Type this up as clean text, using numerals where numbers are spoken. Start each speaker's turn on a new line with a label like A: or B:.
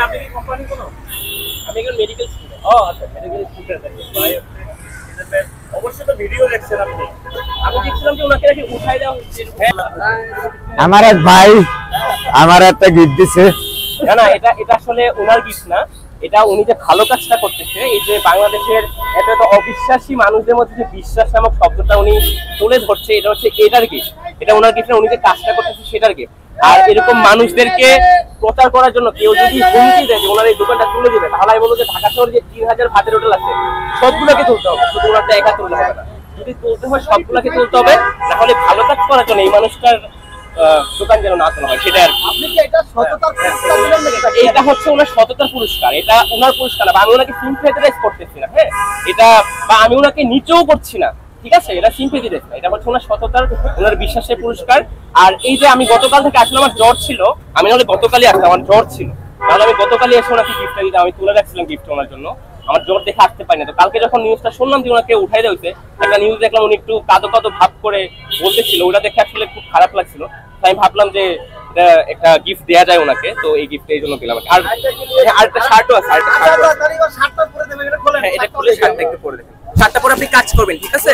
A: আপনি কি কোম্পানি কোনো? আমি একজন মেডিকেল স্টুডেন্ট। ও আচ্ছা, মেডিকেল স্টুডেন্ট। ভাই অবশ্যই তো ভিডিও দেখছেন আপনি। আমি দেখছিলাম যে ওনাকে নাকি উঠাই দেওয়া হচ্ছে।
B: আমার এক ভাই আমার একটা গিফট দিছে।
A: না না, এটা আসলে ওনার গিফট না, এটা উনি যে ভালো কাজটা করতেছে, এই যে বাংলাদেশের এত এত অবিশ্বাসী মানুষদের মধ্যে যে বিশ্বাস নামক শব্দটা উনি তুলে ধরছে, এটা হচ্ছে এটার গিফট। এটা ওনার গিফট না, উনি যে কাজটা করতেছে সেটার গিফট। আর এরকম মানুষদেরকে প্রচার করার জন্য কেউ যদি হুমকি দেয় যে ওনার এই দোকানটা তুলে দেবে, তাহলে আমি বলবো যে ঢাকা শহরে যে 3000 ভাতের হোটেল আছে সবগুলোকে তুলতে হবে, শুধু ওনারটা একা তুলতে হবে না। যদি তুলতে হয় সবগুলোকে তুলতে হবে, নাহলে ভালো কাজ করার জন্য এই মানুষটার দোকান যেন না তোলা হয়, সেটা আর আপনি কি এটা সততার পুরস্কার দিলেন নাকি? এটা হচ্ছে ওনার সততার পুরস্কার, এটা ওনার পুরস্কার না, আমি ওনাকে সিম্পেথাইজ করতেছি না। হ্যাঁ, এটা বা আমি ওনাকে নিচেও করছি না, ঠিক আছে? এটা সিম্পেথি দেয়, এটা হচ্ছে ওনার সততার, ওনার বিশ্বাসের পুরস্কার। আর এই যে আমি গতকাল থেকে আসলে আমার জ্বর ছিল, আমি নাহলে গতকালই আসলাম, আমার জ্বর ছিল, তাহলে আমি গতকালই এসে ওনাকে গিফটটা দিতাম, আমি তুলে রাখছিলাম গিফট ওনার জন্য। আমার জ্বর দেখে আসতে পারি না, তো কালকে যখন নিউজটা শুনলাম যে ওনাকে উঠাই দেওয়া হয়েছে, একটা নিউজ দেখলাম উনি একটু কাঁদো কাঁদো ভাব করে বলতেছিল, ওটা দেখে আসলে খুব খারাপ লাগছিল। তাই আমি ভাবলাম যে একটা গিফট দেওয়া যায় ওনাকে, তো এই গিফট এই জন্য দিলাম। আর আরেকটা শার্টও আছে, আরেকটা শার্ট, এটা খুলে শার্টটা একটু পরে দেখেন, শার্টটা পরে আপনি কাজ করবেন, ঠিক আছে?